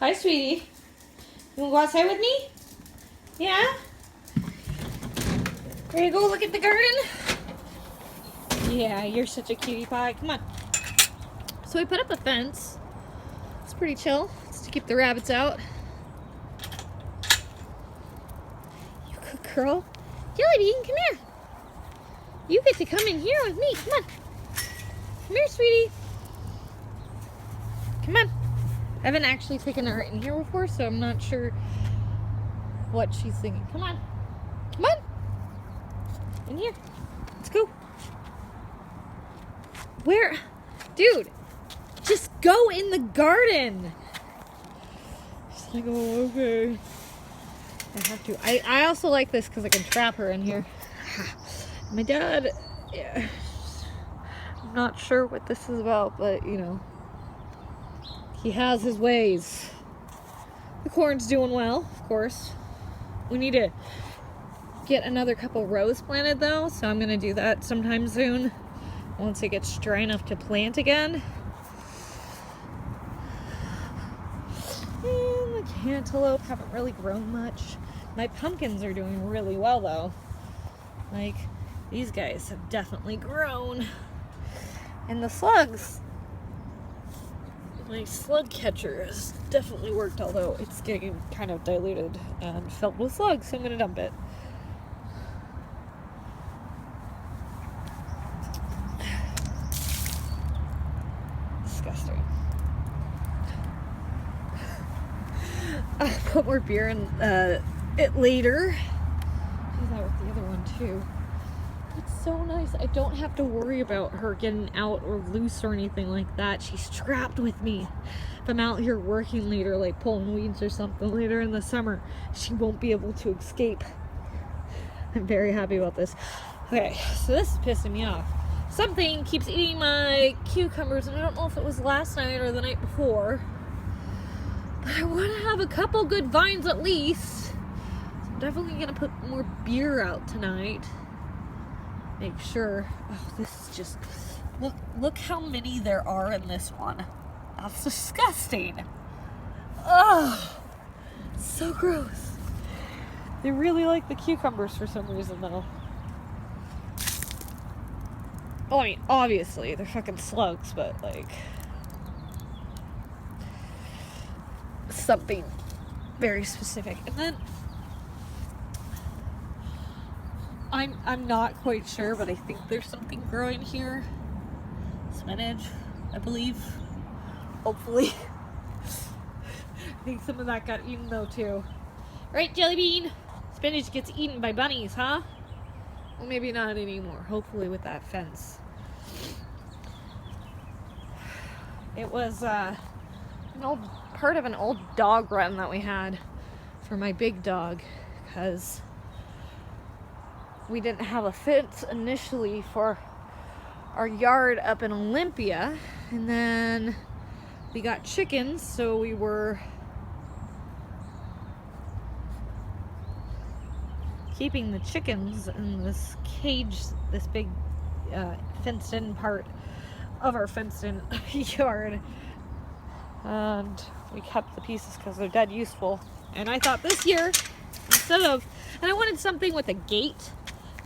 Hi, sweetie. You wanna go outside with me? Yeah? Ready to go look at the garden? Yeah, you're such a cutie pie. Come on. So we put up a fence. It's pretty chill. It's to keep the rabbits out. You good girl. Jellybean, come here. You get to come in here with me. Come on. Come here, sweetie. Come on. I haven't actually taken her in here before, so I'm not sure what she's thinking. Come on. Come on. In here. Let's go. Where? Dude, just go in the garden. She's like, oh, okay. I have to. I also like this because I can trap her in here. My dad, yeah. I'm not sure what this is about, but, you know, he has his ways. The corn's doing well, of course. We need to get another couple rows planted, though, so I'm going to do that sometime soon. Once it gets dry enough to plant again. And the cantaloupe haven't really grown much. My pumpkins are doing really well, though. Like, these guys have definitely grown. And the slugs, my slug catcher has definitely worked, although it's getting kind of diluted and filled with slugs, so I'm going to dump it. Disgusting. I'll put more beer in it later. Do that with the other one too. It's so nice. I don't have to worry about her getting out or loose or anything like that. She's trapped with me. If I'm out here working later, like pulling weeds or something later in the summer, she won't be able to escape. I'm very happy about this. Okay, so this is pissing me off. Something keeps eating my cucumbers, and I don't know if it was last night or the night before. But I want to have a couple good vines at least. So I'm definitely going to put more beer out tonight. Make sure. Oh, this is just... Look how many there are in this one. That's disgusting. Oh, so gross. They really like the cucumbers for some reason, though. Oh, I mean, obviously, they're fucking slugs, but, like... something very specific. And then... I'm not quite sure, but I think there's something growing here. Spinach, I believe. Hopefully. I think some of that got eaten, though, too. Right, Jellybean? Spinach gets eaten by bunnies, huh? Well, maybe not anymore. Hopefully with that fence. It was an old part of an old dog run that we had for my big dog, because we didn't have a fence initially for our yard up in Olympia, and then we got chickens, so we were keeping the chickens in this cage, this big fenced in part of our fenced in yard, and we kept the pieces because they're dead useful. And I thought this year, and I wanted something with a gate,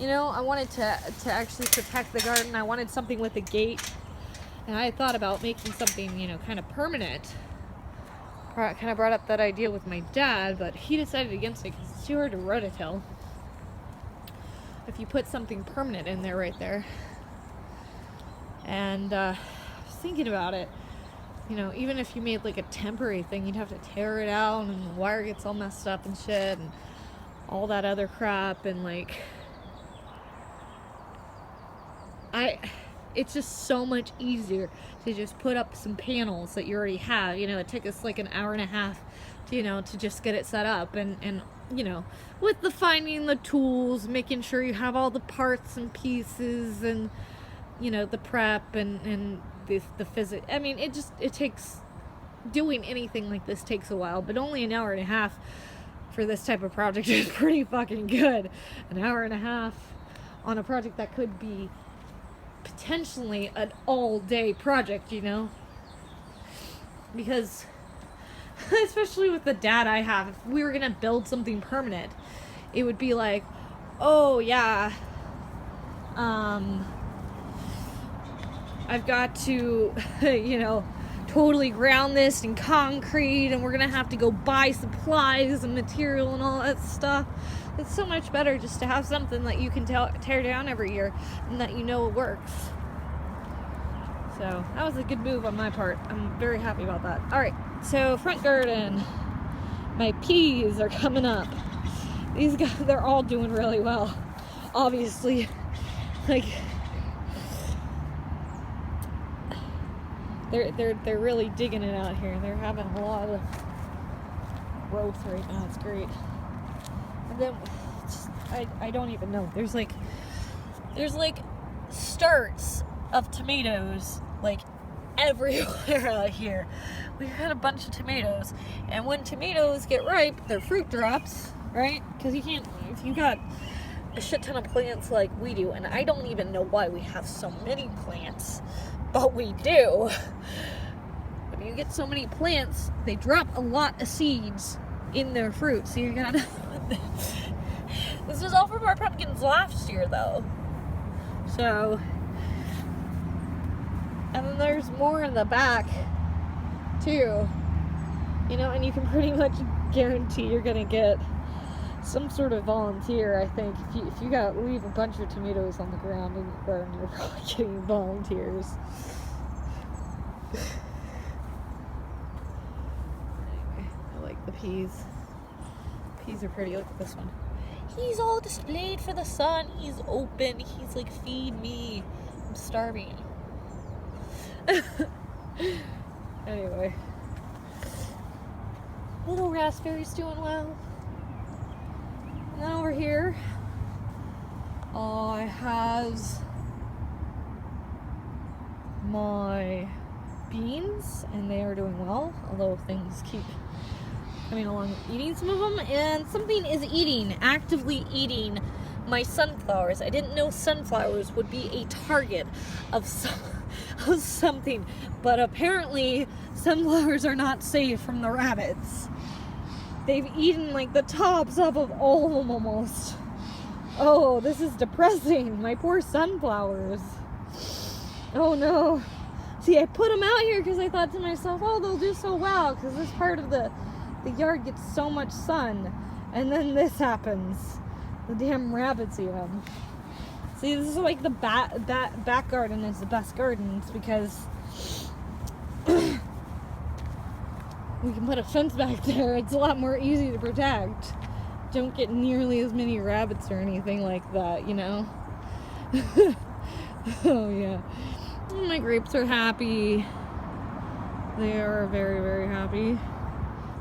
you know, I wanted to actually protect the garden. I wanted something with a gate, and I thought about making something, you know, kind of permanent. Kind of brought up that idea with my dad, but he decided against it because it's too hard to rototill if you put something permanent in there right there. And I was thinking about it, you know, even if you made like a temporary thing, you'd have to tear it out, and the wire gets all messed up and shit, and all that other crap, and like, it's just so much easier to just put up some panels that you already have. You know, it took us like an hour and a half, you know, to just get it set up, and you know, with the finding the tools, making sure you have all the parts and pieces, and you know, the prep and the physics. I mean, it takes, doing anything like this takes a while, but only an hour and a half for this type of project is pretty fucking good. An hour and a half on a project that could be potentially an all-day project, you know, because especially with the dad I have, if we were gonna build something permanent, it would be like, oh yeah, I've got to, you know, totally ground this in concrete, and we're gonna have to go buy supplies and material and all that stuff. It's so much better just to have something that you can tear down every year and that you know it works. So that was a good move on my part. I'm very happy about that. All right, so front garden. My peas are coming up. These guys, they're all doing really well. Obviously, like they're really digging it out here. They're having a lot of growth right now. It's great. And then I don't even know. There's like starts of tomatoes like everywhere out here. We've had a bunch of tomatoes, and when tomatoes get ripe, their fruit drops, right? Because you can't, if you got a shit ton of plants like we do, and I don't even know why we have so many plants, but we do. When you get so many plants, they drop a lot of seeds in their fruit, so you gotta this was all from our pumpkins last year though, so, and then there's more in the back too, you know, and you can pretty much guarantee you're gonna get some sort of volunteer. I think if you gotta leave a bunch of tomatoes on the ground in your garden, you're probably getting volunteers. Anyway, I like the peas. Peas are pretty. Look at this one. He's all displayed for the sun. He's open. He's like, feed me. I'm starving. Anyway. Little raspberry's doing well. And then over here, I have my beans, and they are doing well, although things keep coming along eating some of them, and something is actively eating my sunflowers. I didn't know sunflowers would be a target of something, but apparently sunflowers are not safe from the rabbits. They've eaten like the tops off of all of them almost. Oh, this is depressing. My poor sunflowers. Oh no. See, I put them out here because I thought to myself, oh, they'll do so well because this part of the yard gets so much sun. And then this happens. The damn rabbits eat them. See, this is like the back garden is the best gardens because we can put a fence back there. It's a lot more easy to protect. Don't get nearly as many rabbits or anything like that, you know? Oh, yeah. My grapes are happy. They are very, very happy.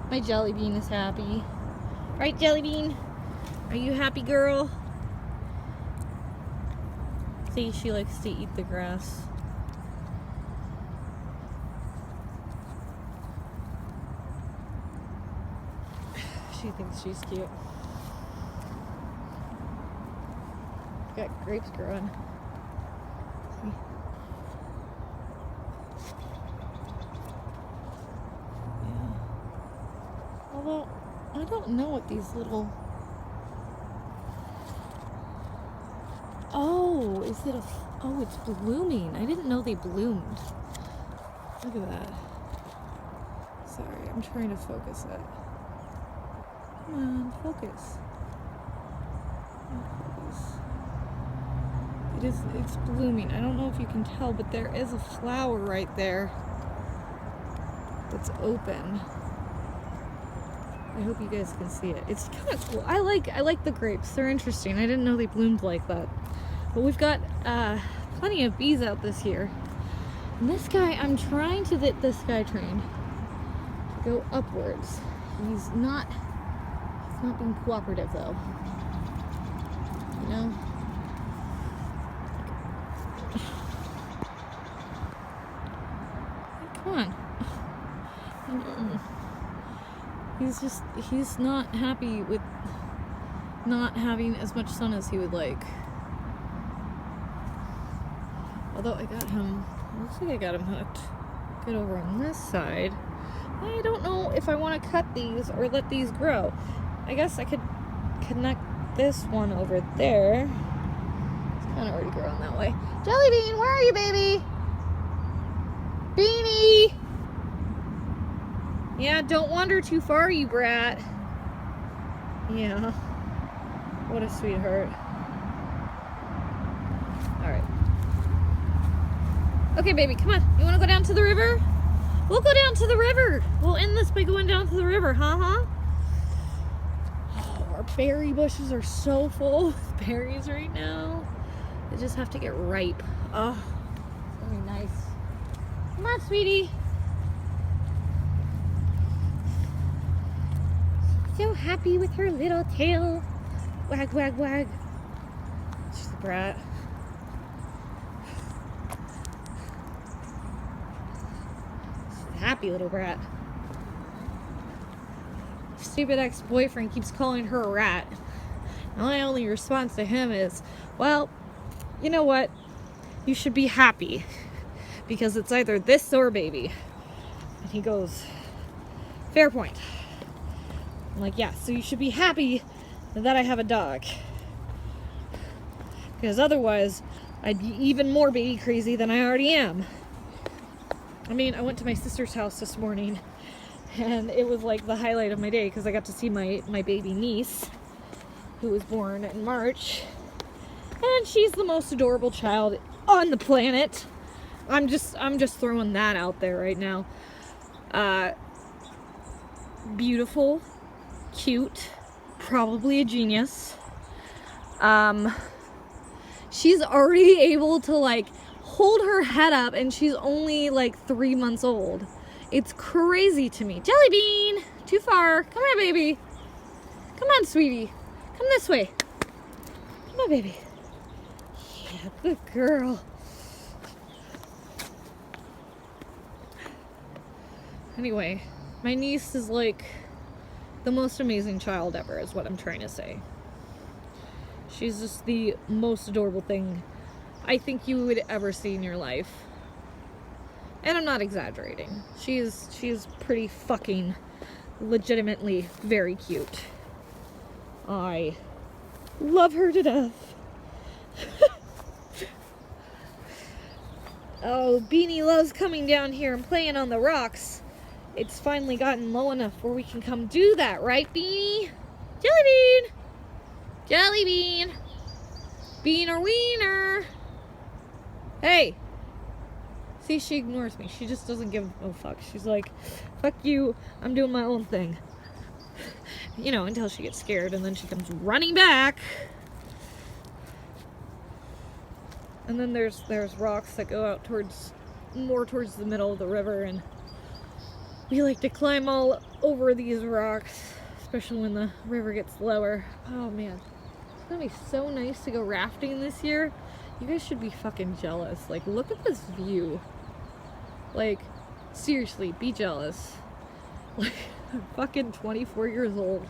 My jelly bean is happy. Right, jelly bean? Are you happy, girl? See, she likes to eat the grass. She thinks she's cute. Got grapes growing. See? Yeah. Although, I don't know what these little... Oh, is it a... Oh, it's blooming. I didn't know they bloomed. Look at that. Sorry, I'm trying to focus it. Come on, focus. It's blooming. I don't know if you can tell, but there is a flower right there that's open. I hope you guys can see it. It's kind of cool. I like the grapes. They're interesting. I didn't know they bloomed like that. But we've got plenty of bees out this year. And this guy, I'm trying to get this guy trained to go upwards. He's not being cooperative though. You know? Come on. He's not happy with not having as much sun as he would like. Although I got him, looks like I got him hooked. Get over on this side. I don't know if I want to cut these or let these grow. I guess I could connect this one over there. It's kind of already growing that way. Jellybean, where are you, baby? Beanie! Yeah, don't wander too far, you brat. Yeah. What a sweetheart. Alright. Okay, baby, come on. You want to go down to the river? We'll go down to the river. We'll end this by going down to the river, huh? Oh, our berry bushes are so full with berries right now. They just have to get ripe. Oh, it's gonna be nice. Come on, sweetie. So happy with her little tail. Wag, wag, wag. She's a brat. She's a happy little brat. Stupid ex-boyfriend keeps calling her a rat. And my only response to him is, well, you know what? You should be happy. Because it's either this or baby. And he goes, fair point. I'm like, yeah, so you should be happy that I have a dog. Because otherwise, I'd be even more baby crazy than I already am. I mean, I went to my sister's house this morning, and it was like the highlight of my day because I got to see my baby niece, who was born in March. And she's the most adorable child on the planet. I'm just throwing that out there right now. Beautiful, cute, probably a genius. She's already able to like hold her head up, and she's only like 3 months old. It's crazy to me. Jellybean, too far. Come here, baby. Come on, sweetie. Come this way. Come on, baby. Yeah, good girl. Anyway, my niece is like the most amazing child ever, is what I'm trying to say. She's just the most adorable thing I think you would ever see in your life. And I'm not exaggerating. She's pretty fucking legitimately very cute. I love her to death. Oh, Beanie loves coming down here and playing on the rocks. It's finally gotten low enough where we can come do that, right, Beanie? Jellybean! Jellybean! Bean or wiener! Hey! See, she ignores me. She just doesn't give no fuck. She's like, fuck you, I'm doing my own thing. You know, until she gets scared, and then she comes running back. And then there's rocks that go out more towards the middle of the river, and we like to climb all over these rocks, especially when the river gets lower. Oh man, it's gonna be so nice to go rafting this year. You guys should be fucking jealous. Like, look at this view. Like, seriously, be jealous. Like, I'm fucking 24 years old.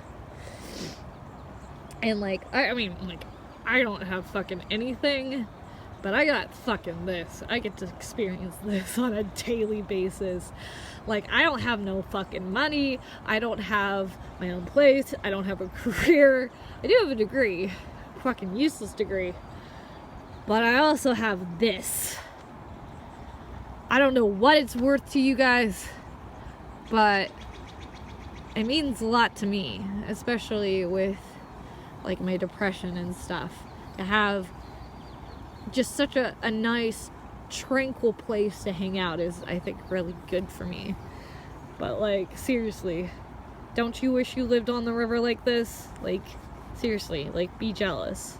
And like, I mean, like, I don't have fucking anything, but I got fucking this. I get to experience this on a daily basis. Like, I don't have no fucking money. I don't have my own place. I don't have a career. I do have a degree. Fucking useless degree. But I also have this. I don't know what it's worth to you guys, but it means a lot to me, especially with like my depression and stuff. To have just such a nice, tranquil place to hang out is, I think, really good for me. But like, seriously, don't you wish you lived on the river like this? Like, seriously, like, be jealous.